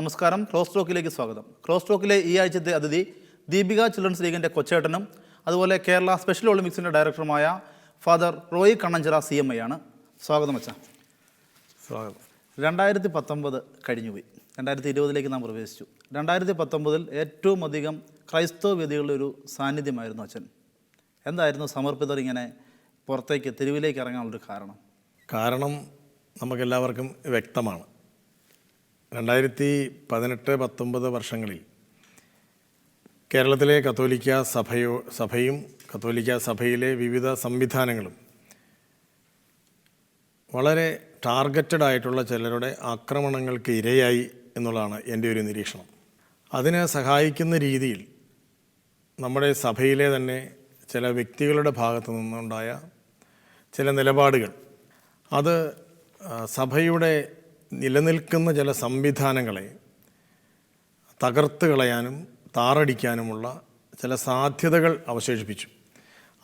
നമസ്കാരം. ക്ലോസ് ടോക്കിലേക്ക് സ്വാഗതം. ക്ലോസ് ടോക്കിലെ ഈ ആഴ്ചത്തെ അതിഥി ദീപിക ചിൽഡ്രൻസ് ലീഗിൻ്റെ കൊച്ചേട്ടനും അതുപോലെ കേരള സ്പെഷ്യൽ ഒളിമ്പിക്സിൻ്റെ ഡയറക്ടറുമായ ഫാദർ റോയി കണ്ണഞ്ചിറ CMI ആണ്. സ്വാഗതം അച്ഛാ. സ്വാഗതം. 2019 കഴിഞ്ഞുപോയി, 2020 നാം പ്രവേശിച്ചു. 2019 ഏറ്റവും അധികം ക്രൈസ്തവ വേദികളുടെ ഒരു സാന്നിധ്യമായിരുന്നു അച്ഛൻ. എന്തായിരുന്നു സമർപ്പിതർ ഇങ്ങനെ പുറത്തേക്ക് തെരുവിലേക്ക് ഇറങ്ങാനുള്ളൊരു കാരണം നമുക്കെല്ലാവർക്കും വ്യക്തമാണ്. 2018-19 വർഷങ്ങളിൽ കേരളത്തിലെ കത്തോലിക്ക സഭയും കത്തോലിക്ക സഭയിലെ വിവിധ സംവിധാനങ്ങളും വളരെ ടാർഗറ്റഡ് ആയിട്ടുള്ള ചിലരുടെ ആക്രമണങ്ങൾക്ക് ഇരയായി എന്നുള്ളതാണ് എൻ്റെ ഒരു നിരീക്ഷണം. അതിനെ സഹായിക്കുന്ന രീതിയിൽ നമ്മുടെ സഭയിലെ തന്നെ ചില വ്യക്തികളുടെ ഭാഗത്തു നിന്നുണ്ടായ ചില നിലപാടുകൾ, അത് സഭയുടെ നിലനിൽക്കുന്ന ചില സംവിധാനങ്ങളെ തകർത്ത് കളയാനും താറടിക്കാനുമുള്ള ചില സാധ്യതകൾ അവശേഷിപ്പിച്ചു.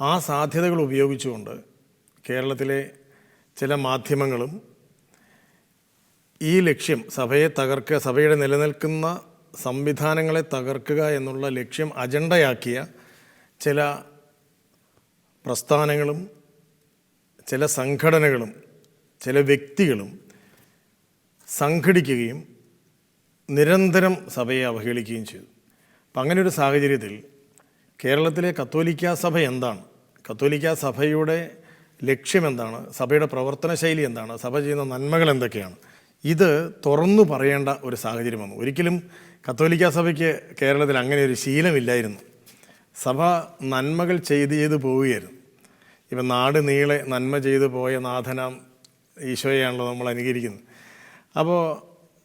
ആ സാധ്യതകൾ ഉപയോഗിച്ചുകൊണ്ട് കേരളത്തിലെ ചില മാധ്യമങ്ങളും ഈ ലക്ഷ്യം, സഭയെ തകർക്കുക, സഭയുടെ നിലനിൽക്കുന്ന സംവിധാനങ്ങളെ തകർക്കുക എന്നുള്ള ലക്ഷ്യം അജണ്ടയാക്കിയ ചില പ്രസ്ഥാനങ്ങളും ചില സംഘടനകളും ചില വ്യക്തികളും സംഘടിക്കുകയും നിരന്തരം സഭയെ അവഹേളിക്കുകയും ചെയ്തു. അപ്പം അങ്ങനെ ഒരു സാഹചര്യത്തിൽ കേരളത്തിലെ കത്തോലിക്ക സഭ എന്താണ്, കത്തോലിക്ക സഭയുടെ ലക്ഷ്യം എന്താണ്, സഭയുടെ പ്രവർത്തന ശൈലി എന്താണ്, സഭ ചെയ്യുന്ന നന്മകൾ എന്തൊക്കെയാണ്, ഇത് തുറന്നു പറയേണ്ട ഒരു സാഹചര്യം വന്നു. ഒരിക്കലും കത്തോലിക്ക സഭയ്ക്ക് കേരളത്തിൽ അങ്ങനെ ഒരു ശീലമില്ലായിരുന്നു. സഭ നന്മകൾ ചെയ്ത് പോവുകയായിരുന്നു. ഇപ്പം നാട് നീളെ നന്മ ചെയ്തു പോയ നാഥനാം ഈശോയെയാണല്ലോ നമ്മൾ അനുകരിക്കുന്നത്. അപ്പോൾ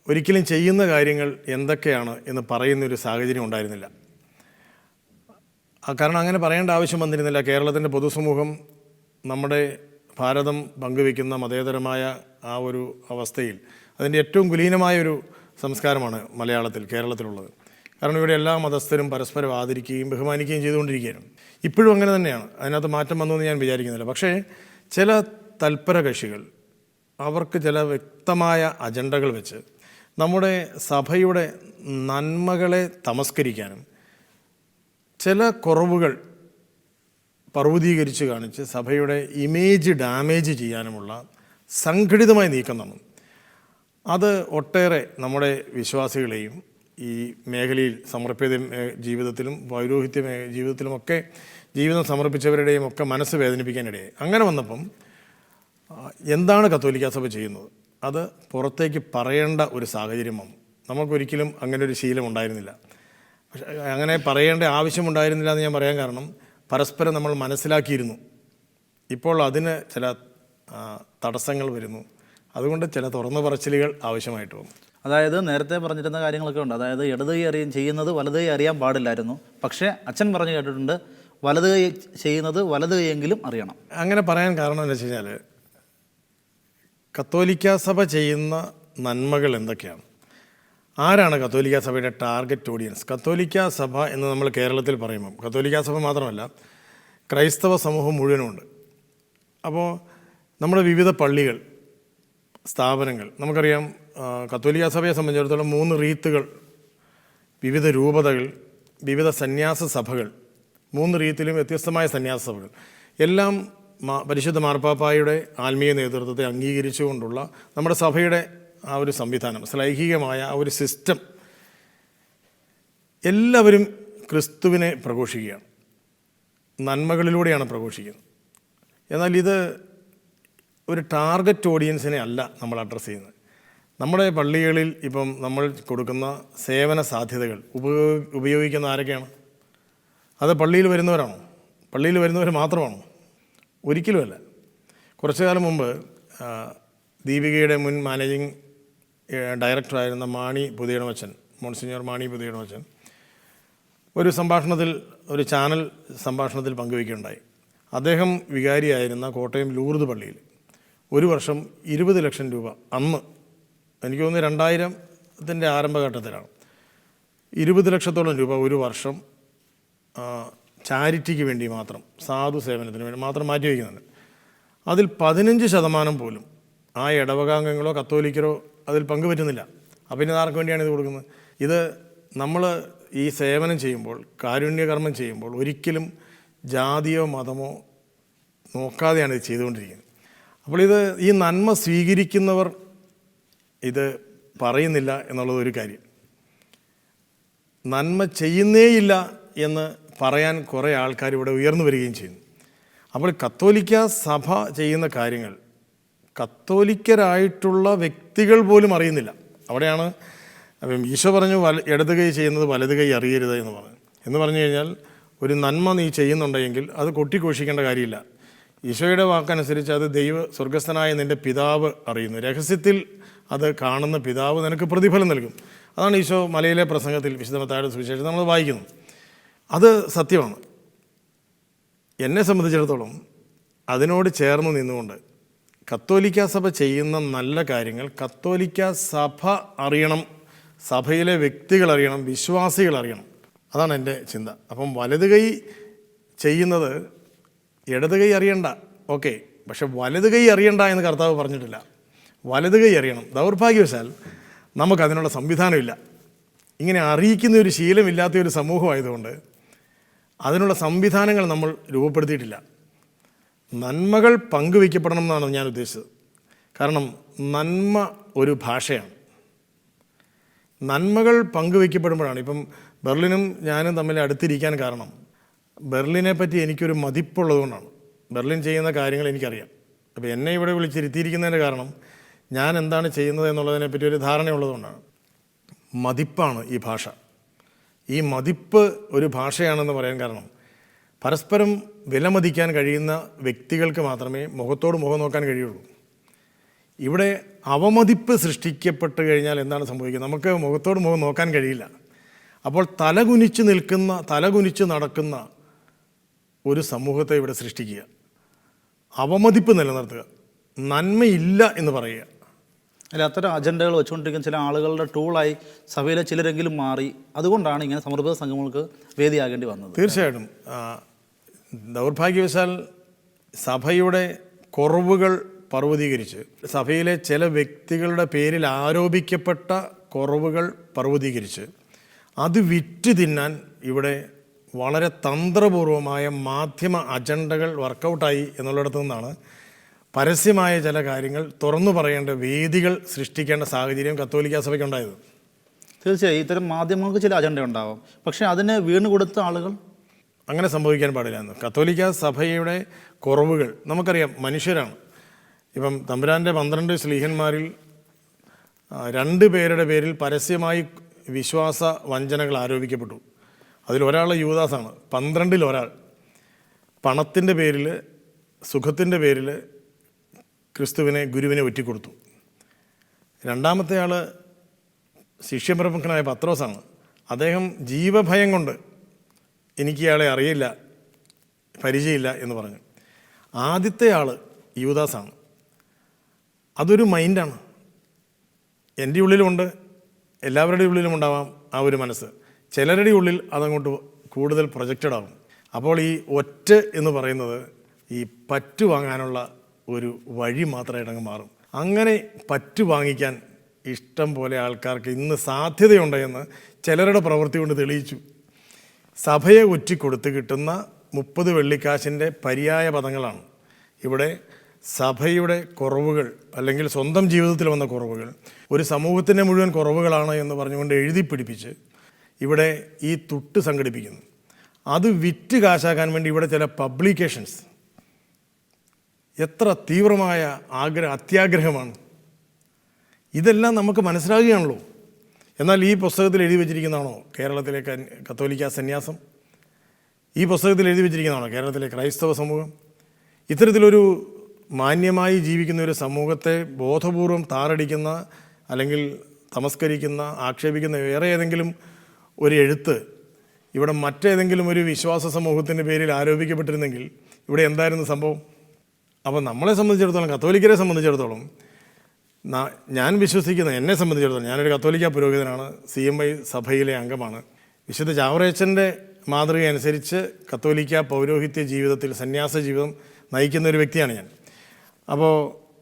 ഒരിക്കലും ചെയ്യുന്ന കാര്യങ്ങൾ എന്തൊക്കെയാണ് എന്ന് പറയുന്നൊരു സാഹചര്യം ഉണ്ടായിരുന്നില്ല. കാരണം അങ്ങനെ പറയേണ്ട ആവശ്യം വന്നിരുന്നില്ല. കേരളത്തിൻ്റെ പൊതുസമൂഹം നമ്മുടെ ഭാരതം പങ്കുവയ്ക്കുന്ന മതേതരമായ ആ ഒരു അവസ്ഥയിൽ അതിൻ്റെ ഏറ്റവും കുലീനമായൊരു സംസ്കാരമാണ് മലയാളത്തിൽ, കേരളത്തിലുള്ളത്. കാരണം ഇവിടെ എല്ലാ മതസ്ഥരും പരസ്പരം ആദരിക്കുകയും ബഹുമാനിക്കുകയും ചെയ്തുകൊണ്ടിരിക്കുകയാണ്. ഇപ്പോഴും അങ്ങനെ തന്നെയാണ്. അതിനകത്ത് മാറ്റം വന്നു എന്ന് ഞാൻ വിചാരിക്കുന്നില്ല. പക്ഷേ ചില തൽപര കക്ഷികൾ അവർക്ക് ചില വ്യക്തമായ അജണ്ടകൾ വെച്ച് നമ്മുടെ സഭയുടെ നന്മകളെ തമസ്കരിക്കാനും ചില കുറവുകൾ പർവ്വതീകരിച്ച് കാണിച്ച് സഭയുടെ ഇമേജ് ഡാമേജ് ചെയ്യാനുമുള്ള സംഘടിതമായ നീക്കം നടന്നു. അത് ഒട്ടേറെ നമ്മുടെ വിശ്വാസികളെയും ഈ മേഖലയിൽ സമർപ്പിത ജീവിതത്തിലും പൗരോഹിത്യ ജീവിതത്തിലുമൊക്കെ ജീവിതം സമർപ്പിച്ചവരുടെയും ഒക്കെ മനസ്സ് വേദനിപ്പിക്കാനിടയായി. അങ്ങനെ വന്നപ്പം എന്താണ് കത്തോലിക്ക സഭ ചെയ്യുന്നത്, അത് പുറത്തേക്ക് പറയേണ്ട ഒരു സാഹചര്യം വന്നു. നമുക്കൊരിക്കലും അങ്ങനെ ഒരു ശീലം ഉണ്ടായിരുന്നില്ല. പക്ഷേ അങ്ങനെ പറയേണ്ട ആവശ്യമുണ്ടായിരുന്നില്ല എന്ന് ഞാൻ പറയാൻ കാരണം പരസ്പരം നമ്മൾ മനസ്സിലാക്കിയിരുന്നു. ഇപ്പോൾ അതിന് ചില തടസ്സങ്ങൾ വരുന്നു. അതുകൊണ്ട് ചില തുറന്നു പറച്ചിലുകൾ ആവശ്യമായിട്ട് വന്നു. അതായത് നേരത്തെ പറഞ്ഞിരുന്ന കാര്യങ്ങളൊക്കെ ഉണ്ട്. അതായത് ഇടത് കൈ ചെയ്യുന്നത് വലത് കൈ അറിയാൻ പാടില്ലായിരുന്നു. പക്ഷേ അച്ഛൻ പറഞ്ഞു കേട്ടിട്ടുണ്ട്, വലത് കൈ ചെയ്യുന്നത് വലത് കൈയെങ്കിലും അറിയണം. അങ്ങനെ പറയാൻ കാരണം എന്ന് വെച്ച് കഴിഞ്ഞാൽ കത്തോലിക്ക സഭ ചെയ്യുന്ന നന്മകൾ എന്തൊക്കെയാണ്, ആരാണ് കത്തോലിക്ക സഭയുടെ ടാർഗറ്റ് ഓഡിയൻസ്. കത്തോലിക്ക സഭ എന്ന് നമ്മൾ കേരളത്തിൽ പറയുമ്പം കത്തോലിക്ക സഭ മാത്രമല്ല, ക്രൈസ്തവ സമൂഹം മുഴുവനുമുണ്ട്. അപ്പോൾ നമ്മുടെ വിവിധ പള്ളികൾ, സ്ഥാപനങ്ങൾ, നമുക്കറിയാം കത്തോലിക്ക സഭയെ സംബന്ധിച്ചിടത്തോളം 3 റീത്തുകൾ, വിവിധ രൂപതകൾ, വിവിധ സന്യാസ സഭകൾ, 3 റീത്തിലും വ്യത്യസ്തമായ സന്യാസ സഭകൾ, എല്ലാം പരിശുദ്ധ മാർപ്പാപ്പായുടെ ആത്മീയ നേതൃത്വത്തെ അംഗീകരിച്ചുകൊണ്ടുള്ള നമ്മുടെ സഭയുടെ ആ ഒരു സംവിധാനം, ശ്ലൈഹികമായ ആ ഒരു സിസ്റ്റം, എല്ലാവരും ക്രിസ്തുവിനെ പ്രഘോഷിക്കുകയാണ്, നന്മകളിലൂടെയാണ് പ്രഘോഷിക്കുന്നത്. എന്നാൽ ഇത് ഒരു ടാർഗറ്റ് ഓഡിയൻസിനെ അല്ല നമ്മൾ അഡ്രസ്സ് ചെയ്യുന്നത്. നമ്മുടെ പള്ളികളിൽ ഇപ്പം നമ്മൾ കൊടുക്കുന്ന സേവന സാധ്യതകൾ ഉപയോഗിക്കുന്ന ആരൊക്കെയാണ്? അത് പള്ളിയിൽ വരുന്നവരാണോ? പള്ളിയിൽ വരുന്നവർ മാത്രമാണോ? ഒരിക്കലുമല്ല. കുറച്ചു കാലം മുമ്പ് ദീപികയുടെ മുൻ മാനേജിങ് ഡയറക്ടറായിരുന്ന മാണി പുതിയടമച്ചൻ, മോൺസിഞ്ഞോർ മാണി പുതിയടമച്ചൻ ഒരു സംഭാഷണത്തിൽ, ഒരു ചാനൽ സംഭാഷണത്തിൽ പങ്കുവയ്ക്കുകയുണ്ടായി. അദ്ദേഹം വികാരിയായിരുന്ന കോട്ടയം ലൂർദ് പള്ളിയിൽ ഒരു വർഷം 20 ലക്ഷം രൂപ, അന്ന് എനിക്ക് തോന്നുന്നു 2000-ൻ്റെ ആരംഭഘട്ടത്തിലാണ്, 20 ലക്ഷത്തോളം രൂപ ഒരു വർഷം ചാരിറ്റിക്ക് വേണ്ടി മാത്രം, സാധു സേവനത്തിന് വേണ്ടി മാത്രം മാറ്റിവെക്കുന്നുണ്ട്. അതിൽ 15% പോലും ആ ഇടവകാംഗങ്ങളോ കത്തോലിക്കരോ അതിൽ പങ്കുപറ്റുന്നില്ല. അപ്പം ഇനി ആർക്ക് വേണ്ടിയാണ് ഇത് കൊടുക്കുന്നത്? ഇത് നമ്മൾ ഈ സേവനം ചെയ്യുമ്പോൾ, കാരുണ്യകർമ്മം ചെയ്യുമ്പോൾ ഒരിക്കലും ജാതിയോ മതമോ നോക്കാതെയാണ് ഇത് ചെയ്തുകൊണ്ടിരിക്കുന്നത്. അപ്പോൾ ഈ നന്മ സ്വീകരിക്കുന്നവർ ഇത് പറയുന്നില്ല എന്നുള്ളത് ഒരു കാര്യം. നന്മ ചെയ്യുന്നേയില്ല എന്ന് പറയാൻ കുറേ ആൾക്കാർ ഇവിടെ ഉയർന്നു വരികയും ചെയ്യുന്നു. അപ്പോൾ കത്തോലിക്ക സഭ ചെയ്യുന്ന കാര്യങ്ങൾ കത്തോലിക്കരായിട്ടുള്ള വ്യക്തികൾ പോലും അറിയുന്നില്ല. അവിടെയാണ് അപ്പം ഈശോ പറഞ്ഞു ഇടത് കൈ ചെയ്യുന്നത് വലത് കൈ അറിയരുത് എന്ന് പറഞ്ഞു കഴിഞ്ഞാൽ ഒരു നന്മ നീ ചെയ്യുന്നുണ്ടെങ്കിൽ അത് കൊട്ടിഘോഷിക്കേണ്ട കാര്യമില്ല. ഈശോയുടെ വാക്കനുസരിച്ച് അത് സ്വർഗസ്ഥനായ നിൻ്റെ പിതാവ് അറിയുന്നു. രഹസ്യത്തിൽ അത് കാണുന്ന പിതാവ് നിനക്ക് പ്രതിഫലം നൽകും. അതാണ് ഈശോ മലയിലെ പ്രസംഗത്തിൽ വിശുദ്ധ മത്തായിയുടെ സുവിശേഷം നമ്മൾ വായിക്കുന്നു. അത് സത്യമാണ്. എന്നെ സംബന്ധിച്ചിടത്തോളം അതിനോട് ചേർന്ന് നിന്നുകൊണ്ട് കത്തോലിക്ക സഭ ചെയ്യുന്ന നല്ല കാര്യങ്ങൾ കത്തോലിക്ക സഭ അറിയണം, സഭയിലെ വ്യക്തികൾ അറിയണം, വിശ്വാസികൾ അറിയണം. അതാണ് എൻ്റെ ചിന്ത. അപ്പം വലത് കൈ ചെയ്യുന്നത് ഇടത് കൈ അറിയണ്ട, ഓക്കെ, പക്ഷെ വലത് കൈ അറിയണ്ട എന്ന് കർത്താവ് പറഞ്ഞിട്ടില്ല. വലത് കൈ അറിയണം. ദൗർഭാഗ്യവശാൽ നമുക്കതിനുള്ള സംവിധാനമില്ല. ഇങ്ങനെ അറിയിക്കുന്ന ഒരു ശീലമില്ലാത്ത ഒരു സമൂഹമായതുകൊണ്ട് അതിനുള്ള സംവിധാനങ്ങൾ നമ്മൾ രൂപപ്പെടുത്തിയിട്ടില്ല. നന്മകൾ പങ്കുവയ്ക്കപ്പെടണം എന്നാണ് ഞാൻ ഉദ്ദേശിച്ചത്. കാരണം നന്മ ഒരു ഭാഷയാണ്. നന്മകൾ പങ്കുവയ്ക്കപ്പെടുമ്പോഴാണ്. ഇപ്പം ബെർലിനും ഞാനും തമ്മിൽ അടുത്തിരിക്കാൻ കാരണം ബെർലിനെ പറ്റി എനിക്കൊരു മതിപ്പുള്ളതുകൊണ്ടാണ്. ബെർലിൻ ചെയ്യുന്ന കാര്യങ്ങൾ എനിക്കറിയാം. അപ്പോൾ എന്നെ ഇവിടെ വിളിച്ചിരുത്തിയിരിക്കുന്നതിൻ്റെ കാരണം ഞാൻ എന്താണ് ചെയ്യുന്നത് എന്നുള്ളതിനെപ്പറ്റി ഒരു ധാരണയുള്ളതുകൊണ്ടാണ്. മതിപ്പാണ് ഈ ഭാഷ. ഈ മതിപ്പ് ഒരു ഭാഷയാണെന്ന് പറയാൻ കാരണം പരസ്പരം വിലമതിക്കാൻ കഴിയുന്ന വ്യക്തികൾക്ക് മാത്രമേ മുഖത്തോട് മുഖം നോക്കാൻ കഴിയുള്ളൂ. ഇവിടെ അവമതിപ്പ് സൃഷ്ടിക്കപ്പെട്ട് കഴിഞ്ഞാൽ എന്താണ് സംഭവിക്കുന്നത്? നമുക്ക് മുഖത്തോട് മുഖം നോക്കാൻ കഴിയില്ല. അപ്പോൾ തലകുനിച്ച് നടക്കുന്ന ഒരു സമൂഹത്തെ ഇവിടെ സൃഷ്ടിക്കുക, അവമതിപ്പ് നിലനിർത്തുക, നന്മയില്ല എന്ന് പറയുക. അല്ല, അത്തരം അജണ്ടകൾ വെച്ചുകൊണ്ടിരിക്കുന്ന ചില ആളുകളുടെ ടൂളായി സഭയിലെ ചിലരെങ്കിലും മാറി. അതുകൊണ്ടാണ് ഇങ്ങനെ സമർപ്പിത സംഘങ്ങൾക്ക് വേദിയാകേണ്ടി വന്നത്. തീർച്ചയായിട്ടും ദൗർഭാഗ്യവശാൽ സഭയുടെ കുറവുകൾ പർവ്വതീകരിച്ച്, സഭയിലെ ചില വ്യക്തികളുടെ പേരിൽ ആരോപിക്കപ്പെട്ട കുറവുകൾ പർവ്വതീകരിച്ച് അത് വിറ്റ് തിന്നാൻ ഇവിടെ വളരെ തന്ത്രപൂർവമായ മാധ്യമ അജണ്ടകൾ വർക്കൗട്ടായി എന്നുള്ളിടത്തു നിന്നാണ് പരസ്യമായ ചില കാര്യങ്ങൾ തുറന്നു പറയേണ്ട വേദികൾ സൃഷ്ടിക്കേണ്ട സാഹചര്യം കത്തോലിക്ക സഭയ്ക്കുണ്ടായത്. തീർച്ചയായും ഇത്തരം മാധ്യമങ്ങൾക്ക് ചില അജണ്ട ഉണ്ടാവും, പക്ഷേ അതിന് വീണ് കൊടുത്ത ആളുകൾ അങ്ങനെ സംഭവിക്കാൻ പാടില്ല എന്ന്. കത്തോലിക്ക സഭയുടെ കുറവുകൾ നമുക്കറിയാം, മനുഷ്യരാണ്. ഇപ്പം തമ്പുരാൻ്റെ 12 ശ്ലീഹന്മാരിൽ 2 പേരുടെ പേരിൽ പരസ്യമായി വിശ്വാസ വഞ്ചനകൾ ആരോപിക്കപ്പെട്ടു. അതിലൊരാൾ യൂദാസാണ്. 12-ൽ ഒരാൾ പണത്തിൻ്റെ പേരിൽ, സുഖത്തിൻ്റെ പേരിൽ ഗുരുവിനെ ഒറ്റിക്കൊടുത്തു. രണ്ടാമത്തെ ആൾ ശിഷ്യപ്രമുഖനായ പത്രോസാണ്. അദ്ദേഹം ജീവഭയം കൊണ്ട് എനിക്ക് ഇയാളെ അറിയില്ല, പരിചയമില്ല എന്ന് പറഞ്ഞു. ആദ്യത്തെ ആൾ യൂദാസാണ്. അതൊരു മൈൻഡാണ്. എൻ്റെ ഉള്ളിലുമുണ്ട്, എല്ലാവരുടെയും ഉള്ളിലും ഉണ്ടാവാം ആ ഒരു മനസ്സ്. ചിലരുടെ ഉള്ളിൽ അതങ്ങോട്ട് കൂടുതൽ പ്രൊജക്റ്റഡ് ആകും. അപ്പോൾ ഈ ഒറ്റ എന്ന് പറയുന്നത് ഈ പറ്റു വാങ്ങാനുള്ള ഒരു വഴി മാത്രമായിട്ടങ്ങ് മാറും. അങ്ങനെ പറ്റു വാങ്ങിക്കാൻ ഇഷ്ടം പോലെ ആൾക്കാർക്ക് ഇന്ന് സാധ്യതയുണ്ടെന്ന് ചിലരുടെ പ്രവൃത്തി കൊണ്ട് തെളിയിച്ചു. സഭയെ ഒറ്റിക്കൊടുത്ത് കിട്ടുന്ന 30 വെള്ളിക്കാശിൻ്റെ പര്യായ പദങ്ങളാണ് ഇവിടെ സഭയുടെ കുറവുകൾ, അല്ലെങ്കിൽ സ്വന്തം ജീവിതത്തിൽ വന്ന കുറവുകൾ ഒരു സമൂഹത്തിൻ്റെ മുഴുവൻ കുറവുകളാണ് എന്ന് പറഞ്ഞുകൊണ്ട് എഴുതി പിടിപ്പിച്ച് ഇവിടെ ഈ തുട്ട് സംഘടിപ്പിക്കുന്നു. അത് വിറ്റ് കാശാക്കാൻ വേണ്ടി ഇവിടെ ചില പബ്ലിക്കേഷൻസ്, എത്ര തീവ്രമായ അത്യാഗ്രഹമാണ്. ഇതെല്ലാം നമുക്ക് മനസ്സിലാകുകയാണല്ലോ. എന്നാൽ ഈ പുസ്തകത്തിൽ എഴുതി വെച്ചിരിക്കുന്നതാണോ കേരളത്തിലെ കത്തോലിക്ക സന്യാസം? ഈ പുസ്തകത്തിൽ എഴുതി വെച്ചിരിക്കുന്നതാണോ കേരളത്തിലെ ക്രൈസ്തവ സമൂഹം? ഇത്തരത്തിലൊരു മാന്യമായി ജീവിക്കുന്ന ഒരു സമൂഹത്തെ ബോധപൂർവം താറടിക്കുന്ന, അല്ലെങ്കിൽ തമസ്കരിക്കുന്ന, ആക്ഷേപിക്കുന്ന വേറെ ഏതെങ്കിലും ഒരു എഴുത്ത് ഇവിടെ മറ്റേതെങ്കിലും ഒരു വിശ്വാസ സമൂഹത്തിൻ്റെ പേരിൽ ആരോപിക്കപ്പെട്ടിരുന്നെങ്കിൽ ഇവിടെ എന്തായിരുന്നു സംഭവം? അപ്പോൾ നമ്മളെ സംബന്ധിച്ചിടത്തോളം, കത്തോലിക്കരെ സംബന്ധിച്ചിടത്തോളം, ഞാൻ വിശ്വസിക്കുന്ന, എന്നെ സംബന്ധിച്ചിടത്തോളം, ഞാനൊരു കത്തോലിക്ക പുരോഹിതനാണ്, CMI സഭയിലെ അംഗമാണ്. വിശുദ്ധ ചാവറയച്ചൻ്റെ മാതൃക അനുസരിച്ച് കത്തോലിക്ക പൗരോഹിത്യ ജീവിതത്തിൽ, സന്യാസ ജീവിതം നയിക്കുന്ന ഒരു വ്യക്തിയാണ് ഞാൻ. അപ്പോൾ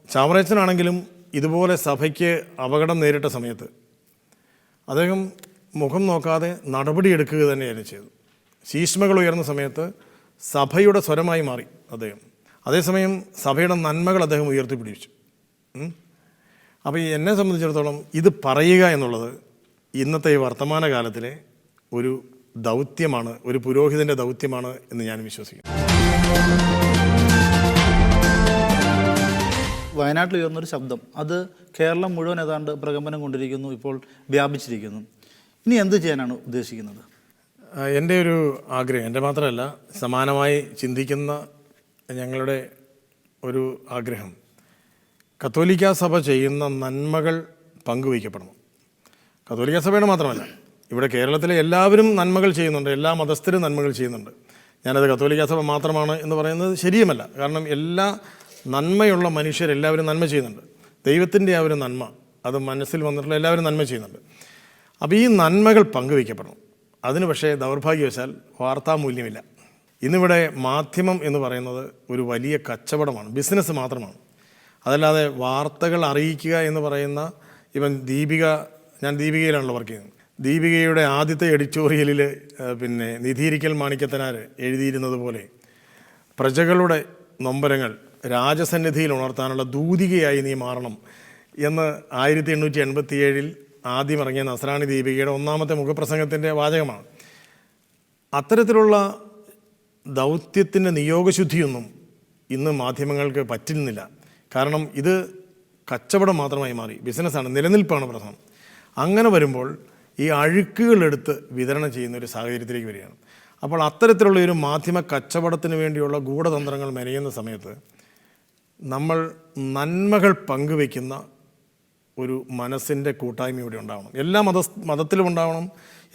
ചാവറയച്ചനാണെങ്കിലും ഇതുപോലെ സഭയ്ക്ക് അപകടം നേരിട്ട സമയത്ത് അദ്ദേഹം മുഖം നോക്കാതെ നടപടിയെടുക്കുക തന്നെയായിരുന്നു ചെയ്തത്. ശീഷ്മകൾ ഉയർന്ന സമയത്ത് സഭയുടെ സ്വരമായി മാറി അദ്ദേഹം. അതേസമയം സഭയുടെ നന്മകൾ അദ്ദേഹം ഉയർത്തിപ്പിടിച്ചു. അപ്പോൾ എന്നെ സംബന്ധിച്ചിടത്തോളം ഇത് പറയുക എന്നുള്ളത് ഇന്നത്തെ ഈ വർത്തമാനകാലത്തിലെ ഒരു ദൗത്യമാണ്, ഒരു പുരോഹിതൻ്റെ ദൗത്യമാണ് എന്ന് ഞാൻ വിശ്വസിക്കുന്നു. വയനാട്ടിൽ ഉയർന്നൊരു ശബ്ദം അത് കേരളം മുഴുവൻ ഏതാണ്ട് പ്രകമ്പനം കൊണ്ടിരിക്കുന്നു, ഇപ്പോൾ വ്യാപിച്ചിരിക്കുന്നു. ഇനി എന്ത് ചെയ്യാനാണ് ഉദ്ദേശിക്കുന്നത്? എൻ്റെ ഒരു ആഗ്രഹം, എൻ്റെ മാത്രമല്ല സമാനമായി ചിന്തിക്കുന്ന ഞങ്ങളുടെ ഒരു ആഗ്രഹം, കത്തോലിക്കാ സഭ ചെയ്യുന്ന നന്മകൾ പങ്കുവയ്ക്കപ്പെടണം. കത്തോലിക്കാ സഭയുടെ മാത്രമല്ല, ഇവിടെ കേരളത്തിലെ എല്ലാവരും നന്മകൾ ചെയ്യുന്നുണ്ട്, എല്ലാ മതസ്ഥരും നന്മകൾ ചെയ്യുന്നുണ്ട്. ഞാനത് കത്തോലിക്കാ സഭ മാത്രമാണ് എന്ന് പറയുന്നത് ശരിയുമല്ല. കാരണം എല്ലാ നന്മയുള്ള മനുഷ്യരെല്ലാവരും നന്മ ചെയ്യുന്നുണ്ട്. ദൈവത്തിൻ്റെ ആ ഒരു നന്മ അത് മനസ്സിൽ വന്നിട്ടുള്ള എല്ലാവരും നന്മ ചെയ്യുന്നുണ്ട്. അപ്പോൾ ഈ നന്മകൾ പങ്കുവയ്ക്കപ്പെടണം. അതിന് പക്ഷേ ദൗർഭാഗ്യവശാൽ വാർത്താമൂല്യമില്ല. ഇന്നിവിടെ മാധ്യമം എന്ന് പറയുന്നത് ഒരു വലിയ കച്ചവടമാണ്, ബിസിനസ് മാത്രമാണ്. അതല്ലാതെ വാർത്തകൾ അറിയിക്കുക എന്ന് പറയുന്ന ഇവൻ ദീപിക, ഞാൻ ദീപികയിലാണല്ലോ വർക്ക് ചെയ്യുന്നത്. ദീപികയുടെ ആദ്യത്തെ എഡിറ്റോറിയലിൽ നിധീരിക്കൽ മാണിക്യത്തനാർ എഴുതിയിരുന്നത് പോലെ പ്രജകളുടെ നൊമ്പരങ്ങൾ രാജസന്നിധിയിൽ ഉണർത്താനുള്ള ദൂതികയായി നീ മാറണം എന്ന് 1887 ആദ്യം ഇറങ്ങിയ നസ്രാണി ദീപികയുടെ ഒന്നാമത്തെ മുഖപ്രസംഗത്തിൻ്റെ വാചകമാണ്. അത്തരത്തിലുള്ള ദൗത്യത്തിൻ്റെ നിയോഗശുദ്ധിയൊന്നും ഇന്ന് മാധ്യമങ്ങൾക്ക് പറ്റുന്നില്ല. കാരണം ഇത് കച്ചവടം മാത്രമായി മാറി, ബിസിനസ്സാണ്, നിലനിൽപ്പാണ് പ്രധാനം. അങ്ങനെ വരുമ്പോൾ ഈ അഴുക്കുകളെടുത്ത് വിതരണം ചെയ്യുന്ന ഒരു സാഹചര്യത്തിലേക്ക് വരികയാണ്. അപ്പോൾ അത്തരത്തിലുള്ള ഒരു മാധ്യമ കച്ചവടത്തിന് വേണ്ടിയുള്ള ഗൂഢതന്ത്രങ്ങൾ മെനയുന്ന സമയത്ത് നമ്മൾ നന്മകൾ പങ്കുവയ്ക്കുന്ന ഒരു മനസ്സിൻ്റെ കൂട്ടായ്മ ഇവിടെ ഉണ്ടാവണം. എല്ലാ മതത്തിലും ഉണ്ടാവണം,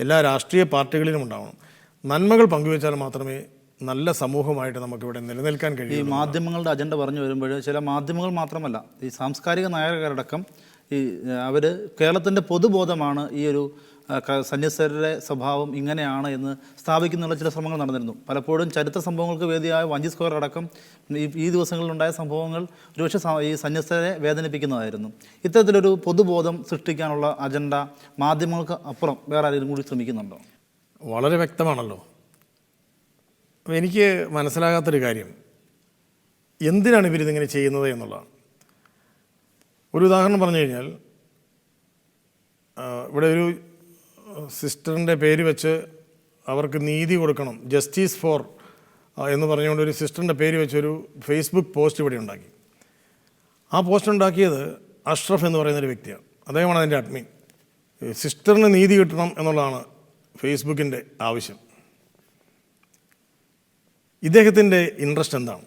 എല്ലാ രാഷ്ട്രീയ പാർട്ടികളിലും ഉണ്ടാവണം. നന്മകൾ പങ്കുവെച്ചാൽ മാത്രമേ നല്ല സമൂഹമായിട്ട് നമുക്കിവിടെ നിലനിൽക്കാൻ കഴിയും. ഈ മാധ്യമങ്ങളുടെ അജണ്ട പറഞ്ഞു വരുമ്പോൾ ചില മാധ്യമങ്ങൾ മാത്രമല്ല, ഈ സാംസ്കാരിക നായകരടക്കം അവർ കേരളത്തിൻ്റെ പൊതുബോധമാണ് ഈ ഒരു സന്യസ്തരുടെ സ്വഭാവം ഇങ്ങനെയാണ് എന്ന് സ്ഥാപിക്കുന്നുള്ള ചില ശ്രമങ്ങൾ നടന്നിരുന്നു. പലപ്പോഴും ചരിത്ര സംഭവങ്ങൾക്ക് വേദിയായ വഞ്ചി സ്ക്വയർ അടക്കം ഈ ദിവസങ്ങളിലുണ്ടായ സംഭവങ്ങൾ ഒരുപക്ഷെ ഈ സന്യസ്തരെ വേദനിപ്പിക്കുന്നതായിരുന്നു. ഇത്തരത്തിലൊരു പൊതുബോധം സൃഷ്ടിക്കാനുള്ള അജണ്ട മാധ്യമങ്ങൾക്ക് അപ്പുറം വേറെ ആരെങ്കിലും കൂടി ശ്രമിക്കുന്നുണ്ടോ? വളരെ വ്യക്തമാണല്ലോ. എനിക്ക് മനസ്സിലാകാത്തൊരു കാര്യം, എന്തിനാണ് ഇവരിതിങ്ങനെ ചെയ്യുന്നത് എന്നുള്ളതാണ്. ഒരു ഉദാഹരണം പറഞ്ഞു കഴിഞ്ഞാൽ, ഇവിടെ ഒരു സിസ്റ്ററിൻ്റെ പേര് വെച്ച് അവർക്ക് നീതി കൊടുക്കണം, ജസ്റ്റിസ് ഫോർ എന്ന് പറഞ്ഞുകൊണ്ട് ഒരു സിസ്റ്ററിൻ്റെ പേര് വെച്ചൊരു ഫേസ്ബുക്ക് പോസ്റ്റ് ഇവിടെ ഉണ്ടാക്കി. ആ പോസ്റ്റ് ഉണ്ടാക്കിയത് അഷ്റഫ് എന്ന് പറയുന്നൊരു വ്യക്തിയാണ്. അദ്ദേഹമാണ് അതിൻ്റെ അഡ്മിൻ. സിസ്റ്ററിന് നീതി കിട്ടണം എന്നുള്ളതാണ് ഫേസ്ബുക്കിൻ്റെ ആവശ്യം. ഇദ്ദേഹത്തിൻ്റെ ഇൻട്രസ്റ്റ് എന്താണ്?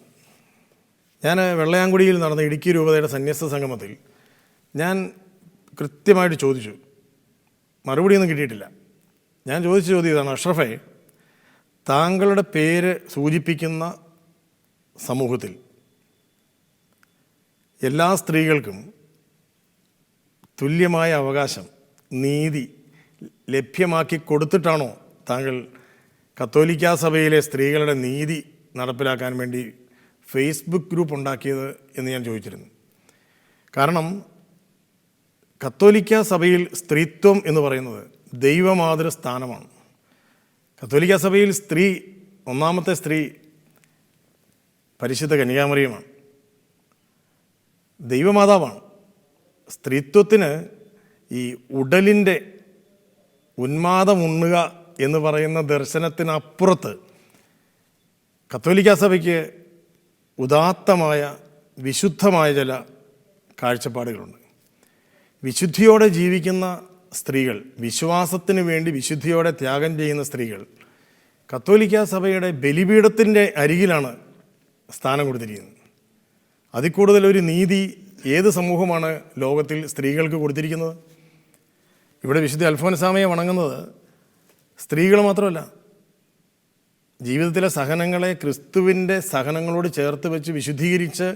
ഞാൻ വെള്ളയാങ്കുടിയിൽ നടന്ന ഇടുക്കി രൂപതയുടെ സന്യസ്ത സംഗമത്തിൽ ഞാൻ കൃത്യമായിട്ട് ചോദിച്ചു, മറുപടിയൊന്നും കിട്ടിയിട്ടില്ല. ഞാൻ ചോദിച്ച ചോദ്യം ഇതാണ്: അഷ്റഫെ, താങ്കളുടെ പേര് സൂചിപ്പിക്കുന്ന സമൂഹത്തിൽ എല്ലാ സ്ത്രീകൾക്കും തുല്യമായ അവകാശം, നീതി ലഭ്യമാക്കി കൊടുത്തിട്ടാണോ താങ്കൾ കത്തോലിക്കാ സഭയിലെ സ്ത്രീകളുടെ നീതി നടപ്പിലാക്കാൻ വേണ്ടി ഫേസ്ബുക്ക് ഗ്രൂപ്പ് ഉണ്ടാക്കിയത് എന്ന് ഞാൻ ചോദിച്ചിരുന്നു. കാരണം കത്തോലിക്കാ സഭയിൽ സ്ത്രീത്വം എന്ന് പറയുന്നത് ദൈവമാതൃ സ്ഥാനമാണ്. കത്തോലിക്കാ സഭയിൽ ഒന്നാമത്തെ സ്ത്രീ പരിശുദ്ധ കന്യകാമറിയമാണ്, ദൈവമാതാവാണ്. സ്ത്രീത്വത്തിന് ഈ ഉടലിൻ്റെ ഉന്മാദമുണ്ണുക എന്ന് പറയുന്ന ദർശനത്തിനപ്പുറത്ത് കത്തോലിക്കാ സഭയ്ക്ക് ഉദാത്തമായ വിശുദ്ധമായ ചില കാഴ്ചപ്പാടുകളുണ്ട്. വിശുദ്ധിയോടെ ജീവിക്കുന്ന സ്ത്രീകൾ, വിശ്വാസത്തിന് വേണ്ടി വിശുദ്ധിയോടെ ത്യാഗം ചെയ്യുന്ന സ്ത്രീകൾ കത്തോലിക്കാ സഭയുടെ ബലിപീഠത്തിൻ്റെ അരികിലാണ് സ്ഥാനം കൊടുത്തിരിക്കുന്നത്. അതിൽ കൂടുതലൊരു നീതി ഏത് സമൂഹമാണ് ലോകത്തിൽ സ്ത്രീകൾക്ക് കൊടുത്തിരിക്കുന്നത്? ഇവിടെ വിശുദ്ധ അൽഫോൻസാമയെ വണങ്ങുന്നത് സ്ത്രീകൾ മാത്രമല്ല, ജീവിതത്തിലെ സഹനങ്ങളെ ക്രിസ്തുവിൻ്റെ സഹനങ്ങളോട് ചേർത്ത് വെച്ച് വിശുദ്ധീകരിച്ച്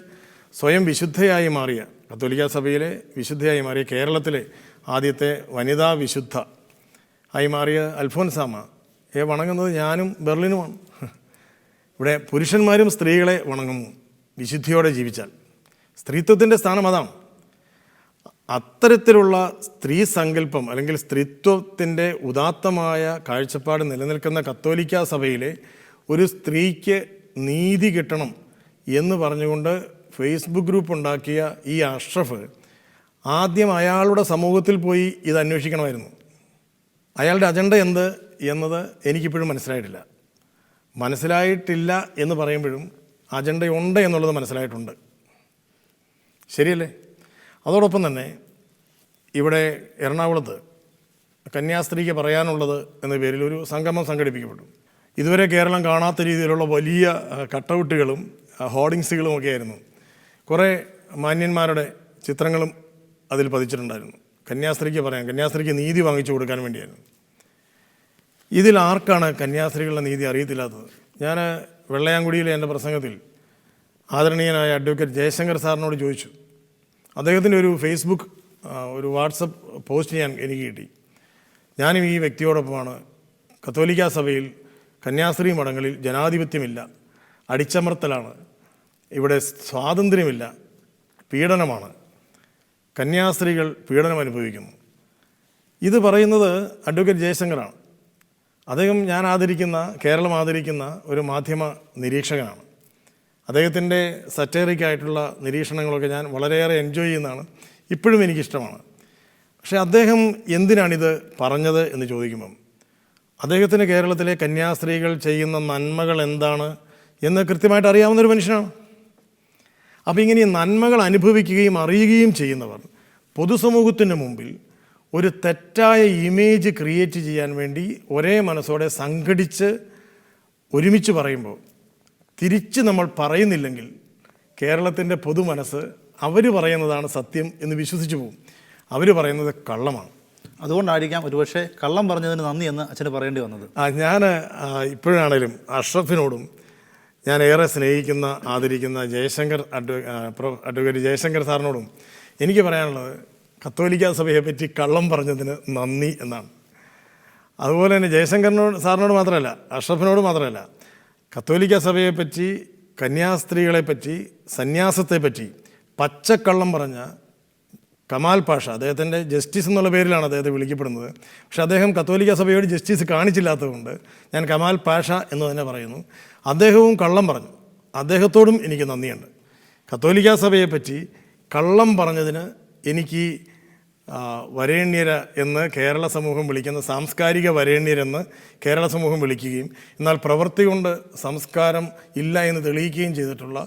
സ്വയം വിശുദ്ധയായി മാറിയ, കത്തോലിക്കാ സഭയിലെ വിശുദ്ധയായി മാറിയ, കേരളത്തിലെ ആദ്യത്തെ വനിതാ വിശുദ്ധ ആയി മാറിയ അൽഫോൻസാമയെ വണങ്ങുന്നത് ഞാനും ബെർലിനുമാണ്. ഇവിടെ പുരുഷന്മാരും സ്ത്രീകളെ വണങ്ങുന്നു വിശുദ്ധിയോടെ ജീവിച്ചാൽ. സ്ത്രീത്വത്തിൻ്റെ സ്ഥാനം അതാണ്. അത്തരത്തിലുള്ള സ്ത്രീ സങ്കല്പം അല്ലെങ്കിൽ സ്ത്രീത്വത്തിൻ്റെ ഉദാത്തമായ കാഴ്ചപ്പാട് നിലനിൽക്കുന്ന കത്തോലിക്ക സഭയിലെ ഒരു സ്ത്രീക്ക് നീതി കിട്ടണം എന്ന് പറഞ്ഞുകൊണ്ട് ഫേസ്ബുക്ക് ഗ്രൂപ്പ് ഉണ്ടാക്കിയ ഈ അഷ്റഫ് ആദ്യം അയാളുടെ സമൂഹത്തിൽ പോയി ഇത് അന്വേഷിക്കണമായിരുന്നു. അയാളുടെ അജണ്ട എന്ത് എന്നത് എനിക്കിപ്പോഴും മനസ്സിലായിട്ടില്ല എന്ന് പറയുമ്പോഴും അജണ്ടയുണ്ട് എന്നുള്ളത് മനസ്സിലായിട്ടുണ്ട്. ശരിയല്ലേ? അതോടൊപ്പം തന്നെ ഇവിടെ എറണാകുളത്ത് കന്യാസ്ത്രീക്ക് പറയാനുള്ളത് എന്ന പേരിൽ ഒരു സംഗമം സംഘടിപ്പിക്കപ്പെട്ടു. ഇതുവരെ കേരളം കാണാത്ത രീതിയിലുള്ള വലിയ കട്ടൗട്ടുകളും ഹോർഡിങ്സുകളും ഒക്കെ ആയിരുന്നു. കുറേ മാന്യന്മാരുടെ ചിത്രങ്ങളും അതിൽ പതിച്ചിട്ടുണ്ടായിരുന്നു. കന്യാസ്ത്രീക്ക് നീതി വാങ്ങിച്ചു കൊടുക്കാൻ വേണ്ടിയായിരുന്നു. ഇതിൽ ആർക്കാണ് കന്യാസ്ത്രീകളുടെ നീതി അറിയത്തില്ലാത്തത്? ഞാൻ വെള്ളയാങ്കുടിയിലെ എൻ്റെ പ്രസംഗത്തിൽ ആദരണീയനായ അഡ്വക്കേറ്റ് ജയശങ്കർ സാറിനോട് ചോദിച്ചു. അദ്ദേഹത്തിൻ്റെ ഒരു ഫേസ്ബുക്ക് ഒരു വാട്സപ്പ് പോസ്റ്റ് എനിക്ക് കിട്ടി. ഞാനും ഈ വ്യക്തിയോടൊപ്പമാണ്. കത്തോലിക്ക സഭയിൽ കന്യാസ്ത്രീ മഠങ്ങളിൽ ജനാധിപത്യമില്ല, അടിച്ചമർത്തലാണ്, ഇവിടെ സ്വാതന്ത്ര്യമില്ല, പീഡനമാണ്, കന്യാസ്ത്രീകൾ പീഡനം അനുഭവിക്കുന്നു. ഇത് പറയുന്നത് അഡ്വക്കേറ്റ് ജയശങ്കറാണ്. അദ്ദേഹം ഞാൻ ആദരിക്കുന്ന, കേരളം ആദരിക്കുന്ന ഒരു മാധ്യമ നിരീക്ഷകനാണ്. അദ്ദേഹത്തിൻ്റെ സറ്റേറിക്കായിട്ടുള്ള നിരീക്ഷണങ്ങളൊക്കെ ഞാൻ വളരെയേറെ എൻജോയ് ചെയ്യുന്നതാണ്, ഇപ്പോഴും എനിക്കിഷ്ടമാണ്. പക്ഷേ അദ്ദേഹം എന്തിനാണിത് പറഞ്ഞത് എന്ന് ചോദിക്കുമ്പം അദ്ദേഹത്തിന് കേരളത്തിലെ കന്യാസ്ത്രീകൾ ചെയ്യുന്ന നന്മകൾ എന്താണ് എന്ന് കൃത്യമായിട്ട് അറിയാവുന്നൊരു മനുഷ്യനാണ്. അപ്പോൾ ഇങ്ങനെ ഈ നന്മകൾ അനുഭവിക്കുകയും അറിയുകയും ചെയ്യുന്നവർ പൊതുസമൂഹത്തിന് മുമ്പിൽ ഒരു തെറ്റായ ഇമേജ് ക്രിയേറ്റ് ചെയ്യാൻ വേണ്ടി ഒരേ മനസ്സോടെ സംഘടിച്ച് ഒരുമിച്ച് പറയുമ്പോൾ തിരിച്ച് നമ്മൾ പറയുന്നില്ലെങ്കിൽ കേരളത്തിൻ്റെ പൊതുമനസ്സ് അവർ പറയുന്നതാണ് സത്യം എന്ന് വിശ്വസിച്ചു പോകും. അവർ പറയുന്നത് കള്ളമാണ്. അതുകൊണ്ടായിരിക്കാം ഒരുപക്ഷെ കള്ളം പറഞ്ഞതിന് നന്ദി എന്ന് അച്ഛന് പറയേണ്ടി വന്നത്. ഞാൻ ഇപ്പോഴാണേലും അഷ്റഫിനോടും ഞാൻ ഏറെ സ്നേഹിക്കുന്ന, ആദരിക്കുന്ന അഡ്വക്കേറ്റ് ജയശങ്കർ സാറിനോടും എനിക്ക് പറയാനുള്ളത് കത്തോലിക്ക സഭയെ പറ്റി കള്ളം പറഞ്ഞതിന് നന്ദി എന്നാണ്. അതുപോലെ തന്നെ ജയശങ്കറിനോട് സാറിനോട് മാത്രമല്ല, അഷ്റഫിനോട് മാത്രമല്ല, കത്തോലിക്ക സഭയെപ്പറ്റി, കന്യാസ്ത്രീകളെപ്പറ്റി, സന്യാസത്തെപ്പറ്റി പച്ചക്കള്ളം പറഞ്ഞ കമാൽ പാഷ, അദ്ദേഹത്തിൻ്റെ ജസ്റ്റിസ് എന്നുള്ള പേരിലാണ് അദ്ദേഹത്തെ വിളിക്കപ്പെടുന്നത്. പക്ഷെ അദ്ദേഹം കത്തോലിക്ക സഭയോട് ജസ്റ്റിസ് കാണിച്ചില്ലാത്തതുകൊണ്ട് ഞാൻ കമാൽ പാഷ എന്ന് തന്നെ പറയുന്നു. അദ്ദേഹവും കള്ളം പറഞ്ഞു. അദ്ദേഹത്തോടും എനിക്ക് നന്ദിയുണ്ട്. കത്തോലിക്ക സഭയെപ്പറ്റി കള്ളം പറഞ്ഞതിന് എനിക്ക് വരേണ്യര എന്ന് കേരള സമൂഹം വിളിക്കുന്ന, സാംസ്കാരിക വരേണ്യരെന്ന് കേരള സമൂഹം വിളിക്കുകയും എന്നാൽ പ്രവൃത്തി കൊണ്ട് സംസ്കാരം ഇല്ല എന്ന് തെളിയിക്കുകയും ചെയ്തിട്ടുള്ള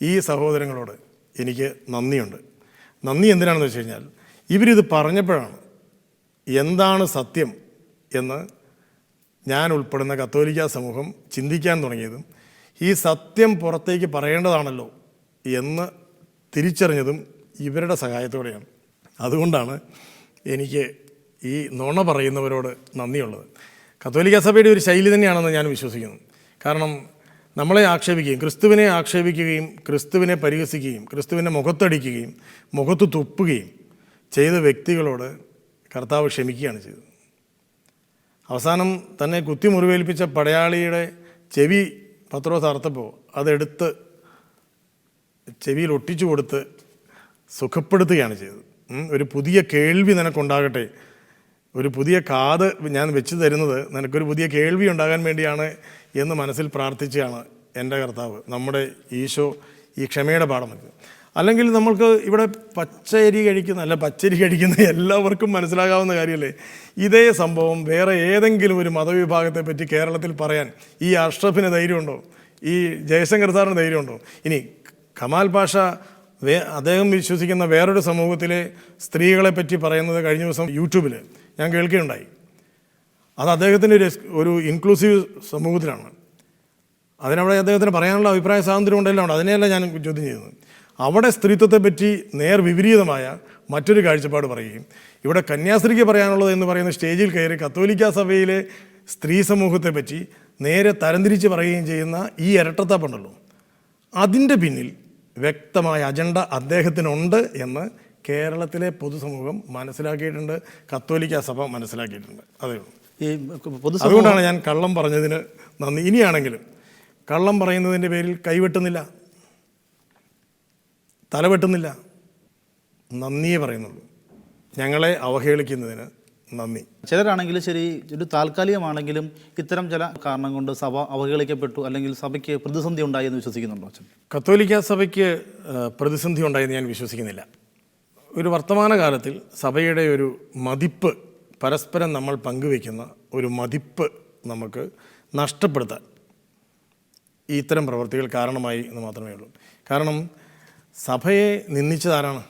ഈ സഹോദരങ്ങളോട് എനിക്ക് നന്ദിയുണ്ട്. നന്ദി എന്തിനാണെന്ന് വെച്ച് കഴിഞ്ഞാൽ ഇവരിത് പറഞ്ഞപ്പോഴാണ് എന്താണ് സത്യം എന്ന് ഞാൻ ഉൾപ്പെടുന്ന കത്തോലിക്ക സമൂഹം ചിന്തിക്കാൻ തുടങ്ങിയതും ഈ സത്യം പുറത്തേക്ക് പറയേണ്ടതാണല്ലോ എന്ന് തിരിച്ചറിഞ്ഞതും ഇവരുടെ സഹായത്തോടെയാണ്. അതുകൊണ്ടാണ് എനിക്ക് ഈ നുണ പറയുന്നവരോട് നന്ദിയുള്ളത്. കത്തോലിക്ക സഭയുടെ ഒരു ശൈലി തന്നെയാണെന്ന് ഞാൻ വിശ്വസിക്കുന്നു. കാരണം നമ്മളെ ആക്ഷേപിക്കുകയും ക്രിസ്തുവിനെ ആക്ഷേപിക്കുകയും ക്രിസ്തുവിനെ പരിഹസിക്കുകയും ക്രിസ്തുവിനെ മുഖത്തടിക്കുകയും മുഖത്ത് തുപ്പുകയും ചെയ്ത വ്യക്തികളോട് കർത്താവ് ക്ഷമിക്കുകയാണ് ചെയ്തത്. അവസാനം തന്നെ കുത്തി മുറിവേൽപ്പിച്ച പടയാളിയുടെ ചെവി പത്രോസ് അറുത്തപ്പോൾ അതെടുത്ത് ചെവിയിൽ ഒട്ടിച്ചു കൊടുത്ത് സുഖപ്പെടുത്തുകയാണ് ചെയ്തത്. ഒരു പുതിയ കേൾവി നിനക്കുണ്ടാകട്ടെ, ഒരു പുതിയ കാത് ഞാൻ വെച്ച് തരുന്നത് നിനക്കൊരു പുതിയ കേൾവി ഉണ്ടാകാൻ വേണ്ടിയാണ് എന്ന് മനസ്സിൽ പ്രാർത്ഥിച്ചാണ് എൻ്റെ കർത്താവ്, നമ്മുടെ ഈശോ, ഈ ക്ഷമയുടെ പാഠം വെച്ചത്. അല്ലെങ്കിൽ നമ്മൾക്ക് ഇവിടെ പച്ചരി കഴിക്കുന്ന എല്ലാവർക്കും മനസ്സിലാകാവുന്ന കാര്യമല്ലേ ഇതേ സംഭവം വേറെ ഏതെങ്കിലും ഒരു മതവിഭാഗത്തെ പറ്റി കേരളത്തിൽ പറയാൻ ഈ അഷ്റഫിന് ധൈര്യമുണ്ടോ? ഈ ജയശങ്കർ സാറിന് ധൈര്യമുണ്ടോ? ഇനി കമാൽ പാഷ അദ്ദേഹം വിശ്വസിക്കുന്ന വേറൊരു സമൂഹത്തിലെ സ്ത്രീകളെ പറ്റി പറയുന്നത് കഴിഞ്ഞ ദിവസം യൂട്യൂബിൽ ഞാൻ കേൾക്കുകയുണ്ടായി. അത് അദ്ദേഹത്തിൻ്റെ ഒരു ഇൻക്ലൂസീവ് സമൂഹത്തിലാണ്. അതിനവിടെ അദ്ദേഹത്തിന് പറയാനുള്ള അഭിപ്രായ സ്വാതന്ത്ര്യം ഉണ്ടെല്ലാം ഉണ്ട്. അതിനെയല്ല ഞാൻ ചോദ്യം ചെയ്യുന്നത്. അവിടെ സ്ത്രീത്വത്തെപ്പറ്റി വിപരീതമായ മറ്റൊരു കാഴ്ചപ്പാട് പറയുകയും ഇവിടെ കന്യാസ്ത്രീക്ക് പറയാനുള്ളത് എന്ന് പറയുന്ന സ്റ്റേജിൽ കയറി കത്തോലിക്ക സഭയിലെ സ്ത്രീ സമൂഹത്തെ പറ്റി നേരെ തരംതിരിച്ച് പറയുകയും ചെയ്യുന്ന ഈ ഇരട്ടത്താപ്പുണ്ടല്ലോ, അതിൻ്റെ പിന്നിൽ വ്യക്തമായ അജണ്ട അദ്ദേഹത്തിനുണ്ട് എന്ന് കേരളത്തിലെ പൊതുസമൂഹം മനസ്സിലാക്കിയിട്ടുണ്ട്, കത്തോലിക്ക സഭ മനസ്സിലാക്കിയിട്ടുണ്ട്. അതേ ഉള്ളൂ. അതുകൊണ്ടാണ് ഞാൻ കള്ളം പറഞ്ഞതിന് നന്ദി. ഇനിയാണെങ്കിലും കള്ളം പറയുന്നതിൻ്റെ പേരിൽ കൈവെട്ടുന്നില്ല, തലവെട്ടുന്നില്ല, നന്ദിയേ പറയുന്നുള്ളൂ. ഞങ്ങളെ അവഹേളിക്കുന്നതിന് നന്ദി. ചിലരാണെങ്കിൽ ശരി, ഒരു താൽക്കാലികമാണെങ്കിലും ഇത്തരം ചില കാരണം കൊണ്ട് സഭ അവഹേളിക്കപ്പെട്ടു അല്ലെങ്കിൽ സഭയ്ക്ക് പ്രതിസന്ധി ഉണ്ടായി എന്ന് വിശ്വസിക്കുന്നുണ്ടോ അച്ഛൻ? കത്തോലിക്ക സഭയ്ക്ക് പ്രതിസന്ധി ഉണ്ടായെന്ന് ഞാൻ വിശ്വസിക്കുന്നില്ല. ഒരു വർത്തമാനകാലത്തിൽ സഭയുടെ ഒരു മതിപ്പ്, പരസ്പരം നമ്മൾ പങ്കുവയ്ക്കുന്ന ഒരു മതിപ്പ് നമുക്ക് നഷ്ടപ്പെടുത്താൻ ഈ ഇത്തരം പ്രവൃത്തികൾ കാരണമായി എന്ന് മാത്രമേ ഉള്ളൂ. കാരണം സഭയെ നിന്ദിച്ചതാരാണ്?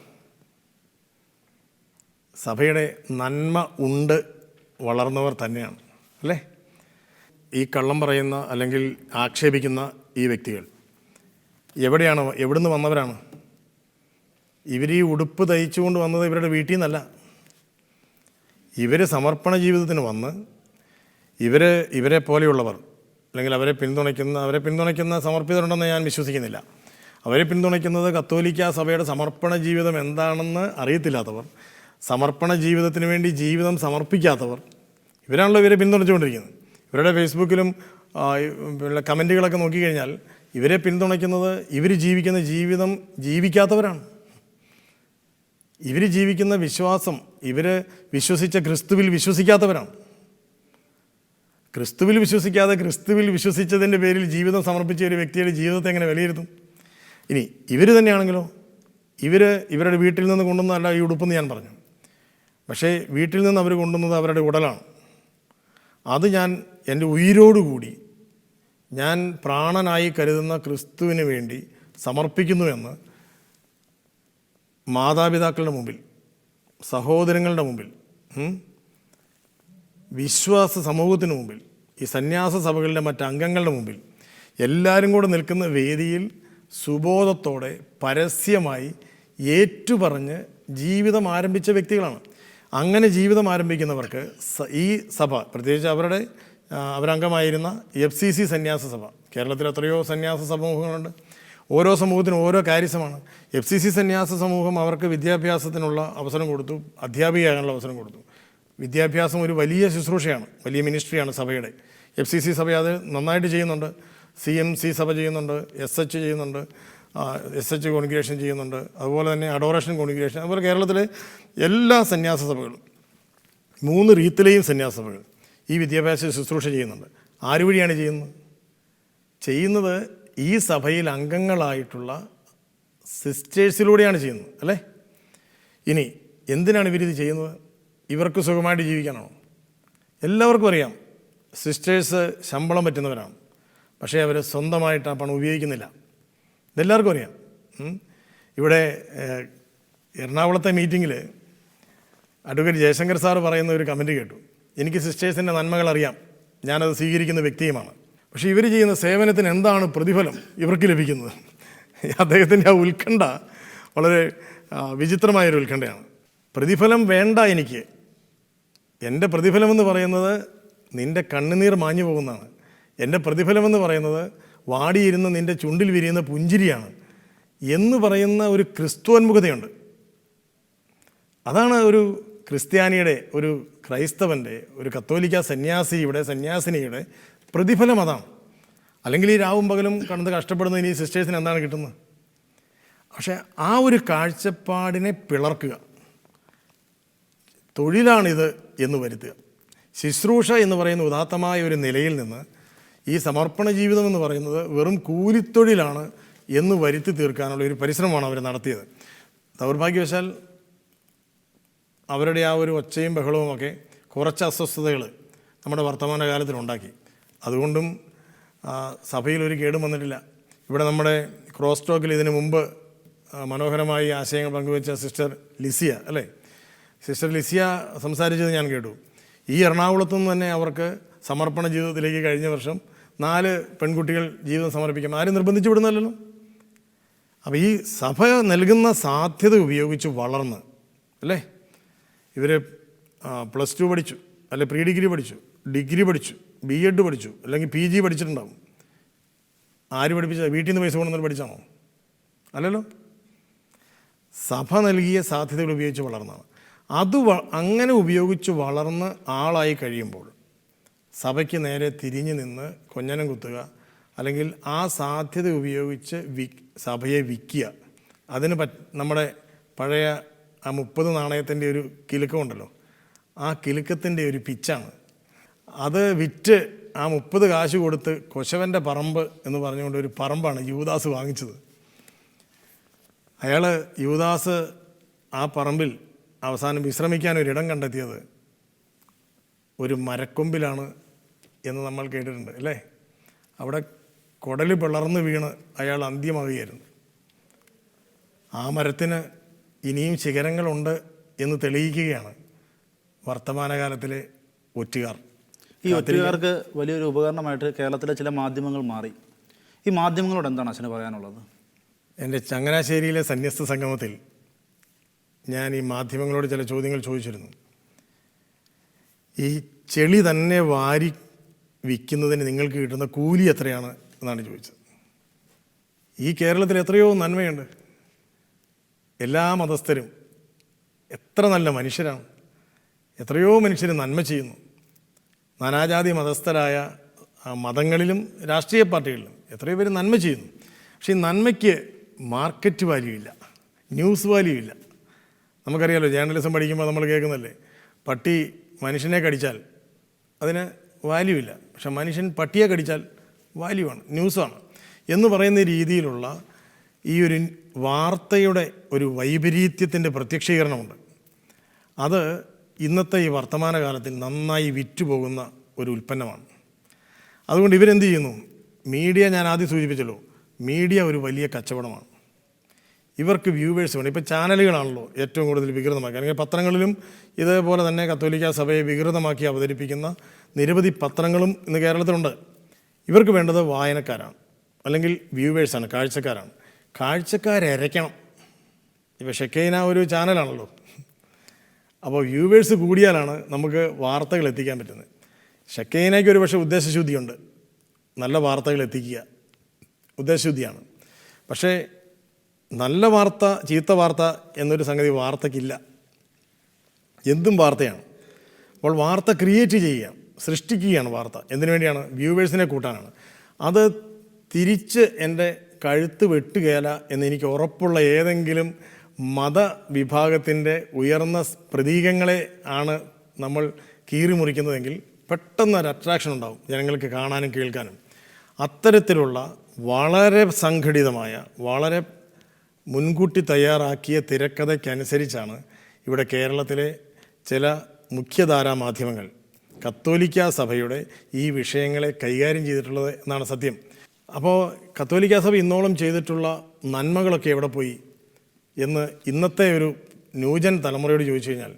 സഭയുടെ നന്മ ഉണ്ട് വളർന്നവർ തന്നെയാണ്, അല്ലേ? ഈ കള്ളം പറയുന്ന അല്ലെങ്കിൽ ആക്ഷേപിക്കുന്ന ഈ വ്യക്തികൾ എവിടുന്ന് വന്നവരാണ്? ഇവർ ഈ ഉടുപ്പ് തയ്ച്ചുകൊണ്ട് വന്നത് ഇവരുടെ വീട്ടിൽ നിന്നല്ല. ഇവർ സമർപ്പണ ജീവിതത്തിന് വന്ന് ഇവരെ പോലെയുള്ളവർ അല്ലെങ്കിൽ അവരെ പിന്തുണയ്ക്കുന്ന സമർപ്പിതരുണ്ടെന്ന് ഞാൻ വിശ്വസിക്കുന്നില്ല. അവരെ പിന്തുണയ്ക്കുന്നത് കത്തോലിക്ക സഭയുടെ സമർപ്പണ ജീവിതം എന്താണെന്ന് അറിയത്തില്ലാത്തവർ, സമർപ്പണ ജീവിതത്തിന് വേണ്ടി ജീവിതം സമർപ്പിക്കാത്തവർ, ഇവരാണല്ലോ ഇവരെ പിന്തുണച്ചുകൊണ്ടിരിക്കുന്നത്. ഇവരുടെ ഫേസ്ബുക്കിലും കമൻറ്റുകളൊക്കെ നോക്കിക്കഴിഞ്ഞാൽ ഇവരെ പിന്തുണയ്ക്കുന്നത് ഇവർ ജീവിക്കുന്ന ജീവിതം ജീവിക്കാത്തവരാണ്. ഇവർ ജീവിക്കുന്ന വിശ്വാസം, ഇവർ വിശ്വസിച്ച ക്രിസ്തുവിൽ വിശ്വസിക്കാത്തവരാണ്. ക്രിസ്തുവിൽ വിശ്വസിക്കാതെ ക്രിസ്തുവിൽ വിശ്വസിച്ചതിൻ്റെ പേരിൽ ജീവിതം സമർപ്പിച്ച ഒരു വ്യക്തിയുടെ ജീവിതത്തെ എങ്ങനെ വിലയിരുത്തും? ഇനി ഇവർ തന്നെയാണെങ്കിലോ, ഇവരുടെ വീട്ടിൽ നിന്ന് കൊണ്ടുവന്നതല്ല ഈ ഉടുപ്പെന്ന് ഞാൻ പറഞ്ഞു. പക്ഷേ വീട്ടിൽ നിന്ന് അവർ കൊണ്ടുവന്നത് അവരുടെ ഉടലാണ്. അത് ഞാൻ എൻ്റെ ഉയിരോടുകൂടി ഞാൻ പ്രാണനായി കരുതുന്ന ക്രിസ്തുവിന് വേണ്ടി സമർപ്പിക്കുന്നുവെന്ന് മാതാപിതാക്കളുടെ മുമ്പിൽ, സഹോദരങ്ങളുടെ മുമ്പിൽ, വിശ്വാസ സമൂഹത്തിന് മുമ്പിൽ, ഈ സന്യാസ സഭകളുടെ മറ്റംഗങ്ങളുടെ മുമ്പിൽ, എല്ലാവരും കൂടെ നിൽക്കുന്ന വേദിയിൽ സുബോധത്തോടെ പരസ്യമായി ഏറ്റുപറഞ്ഞ് ജീവിതം ആരംഭിച്ച വ്യക്തികളാണ്. അങ്ങനെ ജീവിതം ആരംഭിക്കുന്നവർക്ക് ഈ സഭ, പ്രത്യേകിച്ച് അവരംഗമായിരുന്ന FCC സന്യാസ സഭ, കേരളത്തിൽ എത്രയോ സന്യാസ സമൂഹങ്ങളുണ്ട്, ഓരോ സമൂഹത്തിനും ഓരോ കാര്യസമാണ്. FCC സന്യാസ സമൂഹം അവർക്ക് വിദ്യാഭ്യാസത്തിനുള്ള അവസരം കൊടുത്തു, അധ്യാപികയാകാനുള്ള അവസരം കൊടുത്തു. വിദ്യാഭ്യാസം ഒരു വലിയ ശുശ്രൂഷയാണ്, വലിയ മിനിസ്ട്രിയാണ് സഭയുടെ. FCC സഭ അത് നന്നായിട്ട് ചെയ്യുന്നുണ്ട്. CMC സഭ ചെയ്യുന്നുണ്ട്, SH ചെയ്യുന്നുണ്ട്, SH കോൺഗ്രിഗേഷൻ ചെയ്യുന്നുണ്ട്, അതുപോലെ തന്നെ അഡോറേഷൻ കോൺഗ്രിഗേഷൻ, അതുപോലെ കേരളത്തിലെ എല്ലാ സന്യാസ സഭകളും 3 റീത്തിലെയും സന്യാസ സഭകൾ ഈ വിദ്യാഭ്യാസ ശുശ്രൂഷ ചെയ്യുന്നുണ്ട്. ആര് വഴിയാണ് ചെയ്യുന്നത്? ഈ സഭയിൽ അംഗങ്ങളായിട്ടുള്ള സിസ്റ്റേഴ്സിലൂടെയാണ് ചെയ്യുന്നത്, അല്ലേ? ഇനി എന്തിനാണ് ഇവരിത് ചെയ്യുന്നത്? ഇവർക്ക് സുഖമായിട്ട് ജീവിക്കാനാണോ? എല്ലാവർക്കും അറിയാം സിസ്റ്റേഴ്സ് ശമ്പളം പറ്റുന്നവരാണ്. പക്ഷേ അവർ സ്വന്തമായിട്ട് ആ പണം ഉപയോഗിക്കുന്നില്ല. ഇതെല്ലാവർക്കും അറിയാം. ഇവിടെ എറണാകുളത്തെ മീറ്റിങ്ങിൽ അഡ്വക്കേറ്റ് ജയശങ്കർ സാറ് പറയുന്ന ഒരു കമൻറ്റ് കേട്ടു. എനിക്ക് സിസ്റ്റേഴ്സിൻ്റെ നന്മകൾ അറിയാം, ഞാനത് സ്വീകരിക്കുന്ന വ്യക്തിയുമാണ്. പക്ഷേ ഇവർ ചെയ്യുന്ന സേവനത്തിന് എന്താണ് പ്രതിഫലം ഇവർക്ക് ലഭിക്കുന്നത്? അദ്ദേഹത്തിൻ്റെ ആ ഉത്കണ്ഠ വളരെ വിചിത്രമായൊരു ഉത്കണ്ഠയാണ്. പ്രതിഫലം വേണ്ട എനിക്ക്. എൻ്റെ പ്രതിഫലമെന്ന് പറയുന്നത് നിൻ്റെ കണ്ണുനീർ മാഞ്ഞു പോകുന്നതാണ്. എൻ്റെ പ്രതിഫലമെന്ന് പറയുന്നത് വാടിയിരുന്ന് നിൻ്റെ ചുണ്ടിൽ വിരിയുന്ന പുഞ്ചിരിയാണ് എന്ന് പറയുന്ന ഒരു ക്രിസ്തുവന്മുഖതയുണ്ട്. അതാണ് ഒരു ക്രിസ്ത്യാനിയുടെ, ഒരു ക്രൈസ്തവൻ്റെ, ഒരു കത്തോലിക്ക സന്യാസിനിയുടെ പ്രതിഫലം അതാണ്. അല്ലെങ്കിൽ ഈ രാവും പകലും കടന്ന് കഷ്ടപ്പെടുന്നതിന് ഈ സിസ്റ്റേഴ്സിന് എന്താണ് കിട്ടുന്നത്? പക്ഷേ ആ ഒരു കാഴ്ചപ്പാടിനെ പിളർക്കുക, തൊഴിലാണിത് എന്ന് വരുത്തുക. ശുശ്രൂഷ എന്ന് പറയുന്ന ഉദാത്തമായ ഒരു നിലയിൽ നിന്ന് ഈ സമർപ്പണ ജീവിതം എന്ന് പറയുന്നത് വെറും കൂലിത്തൊഴിലാണ് എന്ന് വരുത്തി തീർക്കാനുള്ള ഒരു പരിശ്രമമാണ് അവർ നടത്തിയത്. ദൗർഭാഗ്യവശാൽ അവരുടെ ആ ഒരു ഒച്ചയും ബഹളവുമൊക്കെ കുറച്ച് അസ്വസ്ഥതകൾ നമ്മുടെ വർത്തമാനകാലത്തിലുണ്ടാക്കി. അതുകൊണ്ടും സഭയിലൊരു കേടും വന്നിട്ടില്ല. ഇവിടെ നമ്മുടെ ക്രോസ് ടോക്കിൽ ഇതിനു മുമ്പ് മനോഹരമായി ആശയങ്ങൾ പങ്കുവെച്ച സിസ്റ്റർ ലിസിയ, അല്ലേ? സിസ്റ്റർ ലിസിയ സംസാരിച്ചത് ഞാൻ കേട്ടു. ഈ എറണാകുളത്തു നിന്ന് തന്നെ അവർക്ക് സമർപ്പണ ജീവിതത്തിലേക്ക് കഴിഞ്ഞ വർഷം 4 പെൺകുട്ടികൾ ജീവിതം സമർപ്പിക്കാം. ആരും നിർബന്ധിച്ചു വിടുന്നല്ലോ. അപ്പോൾ ഈ സഭ നൽകുന്ന സാധ്യത ഉപയോഗിച്ച് വളർന്ന്, അല്ലേ? ഇവർ +2 പഠിച്ചു, അല്ലെ പ്രീ ഡിഗ്രി പഠിച്ചു, ഡിഗ്രി പഠിച്ചു, B.Ed പഠിച്ചു, അല്ലെങ്കിൽ PG പഠിച്ചിട്ടുണ്ടാവും. ആര് പഠിപ്പിച്ചത്? വീട്ടിൽ നിന്ന് പൈസ കൊണ്ടുവന്നിട്ട് പഠിച്ചാണോ? അല്ലല്ലോ. സഭ നൽകിയ സാധ്യതകൾ ഉപയോഗിച്ച് വളർന്നതാണ്. അങ്ങനെ ഉപയോഗിച്ച് വളർന്ന് ആളായി കഴിയുമ്പോൾ സഭയ്ക്ക് നേരെ തിരിഞ്ഞു നിന്ന് കൊഞ്ഞനം കുത്തുക, അല്ലെങ്കിൽ ആ സാധ്യത ഉപയോഗിച്ച് സഭയെ വിൽക്കുക, അതിന് നമ്മുടെ പഴയ ആ 30 നാണയത്തിൻ്റെ ഒരു കിലുക്കമുണ്ടല്ലോ, ആ കിലുക്കത്തിൻ്റെ ഒരു പിച്ചാണ്. അത് വിറ്റ് ആ 30 കാശ് കൊടുത്ത് കൊശവൻ്റെ പറമ്പ് എന്ന് പറഞ്ഞുകൊണ്ട് ഒരു പറമ്പാണ് യൂദാസ് വാങ്ങിച്ചത്. അയാൾ യൂദാസ് ആ പറമ്പിൽ അവസാനം വിശ്രമിക്കാൻ ഒരിടം കണ്ടെത്തിയത് ഒരു മരക്കൊമ്പിലാണ് എന്ന് നമ്മൾ കേട്ടിട്ടുണ്ട് അല്ലേ. അവിടെ കുടൽ പിളർന്ന് വീണ് അയാൾ അന്ത്യമാവുകയായിരുന്നു. ആ മരത്തിന് ഇനിയും ശിഖരങ്ങളുണ്ട് എന്ന് തെളിയിക്കുകയാണ് വർത്തമാനകാലത്തിലെ ഒറ്റുകാർ. ഈ ഒറ്റുകാർക്ക് വലിയൊരു ഉപകരണമായിട്ട് കേരളത്തിലെ ചില മാധ്യമങ്ങൾ മാറി. ഈ മാധ്യമങ്ങളോട് എന്താണ് അച്ഛന് പറയാനുള്ളത്? എൻ്റെ ചങ്ങനാശ്ശേരിയിലെ സന്യസ്ത സംഗമത്തിൽ ഞാൻ ഈ മാധ്യമങ്ങളോട് ചില ചോദ്യങ്ങൾ ചോദിച്ചിരുന്നു. ഈ ചെളി തന്നെ വാരി വിൽക്കുന്നതിന് നിങ്ങൾക്ക് കിട്ടുന്ന കൂലി എത്രയാണ് എന്നാണ് ചോദിച്ചത്. ഈ കേരളത്തിൽ എത്രയോ നന്മയുണ്ട്. എല്ലാ മതസ്ഥരും എത്ര നല്ല മനുഷ്യരാണ്. എത്രയോ മനുഷ്യർ നന്മ ചെയ്യുന്നു. നാനാജാതി മതസ്ഥരായ മതങ്ങളിലും രാഷ്ട്രീയ പാർട്ടികളിലും എത്രയോ പേര് നന്മ ചെയ്യുന്നു. പക്ഷേ ഈ നന്മയ്ക്ക് മാർക്കറ്റ് വാല്യൂ ഇല്ല, ന്യൂസ് വാല്യൂ ഇല്ല. നമുക്കറിയാമല്ലോ, ജേർണലിസം പഠിക്കുമ്പോൾ നമ്മൾ കേൾക്കുന്നല്ലേ, പട്ടി മനുഷ്യനെ കടിച്ചാൽ അതിന് വാല്യൂ ഇല്ല, പക്ഷെ മനുഷ്യൻ പട്ടിയെ കടിച്ചാൽ വാല്യൂ ആണ്, ന്യൂസാണ് എന്ന് പറയുന്ന രീതിയിലുള്ള ഈ ഒരു വാർത്തയുടെ ഒരു വൈപരീത്യത്തിൻ്റെ പ്രത്യക്ഷീകരണമുണ്ട്. അത് ഇന്നത്തെ ഈ വർത്തമാനകാലത്തിൽ നന്നായി വിറ്റുപോകുന്ന ഒരു ഉൽപ്പന്നമാണ്. അതുകൊണ്ട് ഇവരെന്ത് ചെയ്യുന്നു? മീഡിയ, ഞാൻ ആദ്യം സൂചിപ്പിച്ചല്ലോ, മീഡിയ ഒരു വലിയ കച്ചവടമാണ്. ഇവർക്ക് വ്യൂവേഴ്സ് വേണം. ഇപ്പോൾ ചാനലുകളാണല്ലോ ഏറ്റവും കൂടുതൽ വികൃതമാക്കി. അല്ലെങ്കിൽ പത്രങ്ങളിലും ഇതേപോലെ തന്നെ കത്തോലിക്ക സഭയെ വികൃതമാക്കി അവതരിപ്പിക്കുന്ന നിരവധി പത്രങ്ങളും ഇന്ന് കേരളത്തിലുണ്ട്. ഇവർക്ക് വേണ്ടത് വായനക്കാരാണ്, അല്ലെങ്കിൽ വ്യൂവേഴ്സാണ്, കാഴ്ചക്കാരാണ്. കാഴ്ചക്കാരരയ്ക്കണം. ഇപ്പോൾ ഷെക്കൈന ഒരു ചാനലാണല്ലോ. അപ്പോൾ വ്യൂവേഴ്സ് കൂടിയാലാണ് നമുക്ക് വാർത്തകൾ എത്തിക്കാൻ പറ്റുന്നത്. ഷെക്കൈനയ്ക്ക് ഒരു പക്ഷേ ഉദ്ദേശശുദ്ധിയുണ്ട്, നല്ല വാർത്തകൾ എത്തിക്കുക ഉദ്ദേശശുദ്ധിയാണ്. പക്ഷേ നല്ല വാർത്ത, ചീത്ത വാർത്ത എന്നൊരു സംഗതി വാർത്തയ്ക്കില്ല. എന്തും വാർത്തയാണ്. അപ്പോൾ വാർത്ത ക്രിയേറ്റ് ചെയ്യുക, സൃഷ്ടിക്കുകയാണ് വാർത്ത. എന്തിനു വേണ്ടിയാണ്? വ്യൂവേഴ്സിനെ കൂട്ടാനാണ്. അത് തിരിച്ച് എൻ്റെ കഴുത്ത് വെട്ടുകേല എന്നെനിക്ക് ഉറപ്പുള്ള ഏതെങ്കിലും മതവിഭാഗത്തിൻ്റെ ഉയർന്ന പ്രതീകങ്ങളെ ആണ് നമ്മൾ കീറി മുറിക്കുന്നതെങ്കിൽ പെട്ടെന്നൊരു അട്രാക്ഷൻ ഉണ്ടാവും ജനങ്ങൾക്ക് കാണാനും കേൾക്കാനും. അത്തരത്തിലുള്ള വളരെ സംഘടിതമായ, വളരെ മുൻകൂട്ടി തയ്യാറാക്കിയ തിരക്കഥയ്ക്കനുസരിച്ചാണ് ഇവിടെ കേരളത്തിലെ ചില മുഖ്യധാരാ മാധ്യമങ്ങൾ കത്തോലിക്ക സഭയുടെ ഈ വിഷയങ്ങളെ കൈകാര്യം ചെയ്തിട്ടുള്ളത് എന്നാണ് സത്യം. അപ്പോൾ കത്തോലിക്ക സഭ ഇന്നോളം ചെയ്തിട്ടുള്ള നന്മകളൊക്കെ എവിടെ പോയി എന്ന് ഇന്നത്തെ ഒരു ന്യൂജൻ തലമുറയോട് ചോദിച്ചു കഴിഞ്ഞാൽ,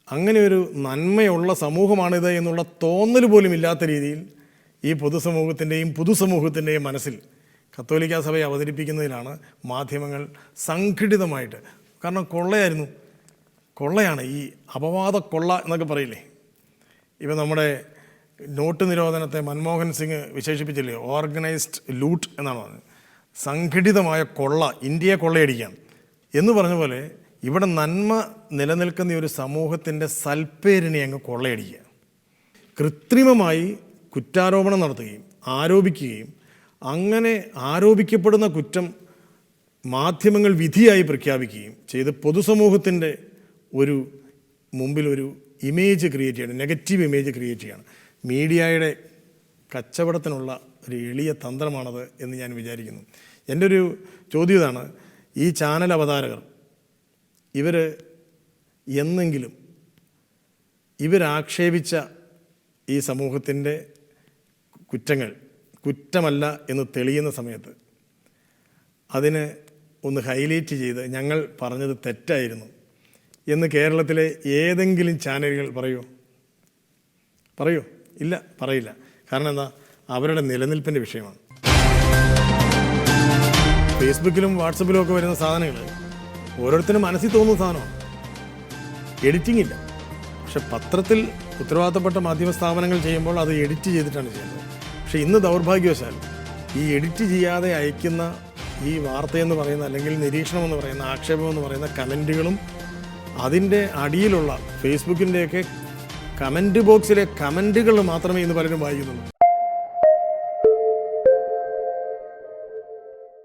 അങ്ങനെ ഒരു നന്മയുള്ള സമൂഹമാണിത് എന്നുള്ള തോന്നൽ പോലും ഇല്ലാത്ത രീതിയിൽ ഈ പൊതുസമൂഹത്തിൻ്റെയും പുതുസമൂഹത്തിൻ്റെയും മനസ്സിൽ കത്തോലിക്ക സഭയെ അവതരിപ്പിക്കുന്നതിലാണ് മാധ്യമങ്ങൾ സംഘടിതമായിട്ട്. കാരണം കൊള്ളയാണ്, ഈ അപവാദ കൊള്ള എന്നൊക്കെ പറയില്ലേ. ഇപ്പം നമ്മുടെ നോട്ട് നിരോധനത്തെ മൻമോഹൻ സിംഗ് വിശേഷിപ്പിച്ചില്ലേ, ഓർഗനൈസ്ഡ് ലൂട്ട് എന്നാണ് പറഞ്ഞത്. സംഘടിതമായ കൊള്ള, ഇന്ത്യയെ കൊള്ളയടിക്കാം എന്ന് പറഞ്ഞ പോലെ ഇവിടെ നന്മ നിലനിൽക്കുന്ന ഒരു സമൂഹത്തിൻ്റെ സൽപ്പേരിനെ അങ്ങ് കൊള്ളയടിക്കുക. കൃത്രിമമായി കുറ്റാരോപണം നടത്തുകയും ആരോപിക്കുകയും അങ്ങനെ ആരോപിക്കപ്പെടുന്ന കുറ്റം മാധ്യമങ്ങൾ വിധിയായി പ്രഖ്യാപിക്കുകയും ചെയ്ത് പൊതുസമൂഹത്തിൻ്റെ ഒരു മുമ്പിൽ ഒരു ഇമേജ് ക്രിയേറ്റ് ചെയ്യണം, നെഗറ്റീവ് ഇമേജ് ക്രിയേറ്റ് ചെയ്യണം. മീഡിയയുടെ കച്ചവടത്തിനുള്ള ഒരു എളിയ തന്ത്രമാണത് എന്ന് ഞാൻ വിചാരിക്കുന്നു. എൻ്റെ ഒരു ചോദ്യം ഇതാണ്, ഈ ചാനൽ അവതാരകർ ഇവർ എന്നെങ്കിലും ഇവരാക്ഷേപിച്ച ഈ സമൂഹത്തിൻ്റെ കുറ്റങ്ങൾ കുറ്റമല്ല എന്ന് തെളിയുന്ന സമയത്ത് അതിന് ഒന്ന് ഹൈലൈറ്റ് ചെയ്ത് ഞങ്ങൾ പറഞ്ഞത് തെറ്റായിരുന്നു എന്ന് കേരളത്തിലെ ഏതെങ്കിലും ചാനലുകൾ പറയോ? ഇല്ല, പറയില്ല. കാരണം എന്താ? അവരുടെ നിലനിൽപ്പിൻ്റെ വിഷയമാണ്. ഫേസ്ബുക്കിലും വാട്സപ്പിലും ഒക്കെ വരുന്ന സാധനങ്ങൾ ഓരോരുത്തരും മനസ്സിൽ തോന്നുന്ന സാധനമാണ്. എഡിറ്റിംഗ് ഇല്ല. പക്ഷെ പത്രത്തിൽ ഉത്തരവാദിത്തപ്പെട്ട മാധ്യമ സ്ഥാപനങ്ങൾ ചെയ്യുമ്പോൾ അത് എഡിറ്റ് ചെയ്തിട്ടാണ് ചെയ്യുന്നത്. പക്ഷേ ഇന്ന് ദൗർഭാഗ്യവശാൽ ഈ എഡിറ്റ് ചെയ്യാതെ അയക്കുന്ന ഈ വാർത്തയെന്ന് പറയുന്ന, അല്ലെങ്കിൽ നിരീക്ഷണം എന്ന് പറയുന്ന, ആക്ഷേപം എന്ന് പറയുന്ന കമൻറ്റുകളും അതിൻ്റെ അടിയിലുള്ള ഫേസ്ബുക്കിൻ്റെയൊക്കെ കമൻറ്റ് ബോക്സിലെ കമൻറ്റുകൾ മാത്രമേ ഇന്ന് പലരും വായിക്കുന്നുള്ളൂ.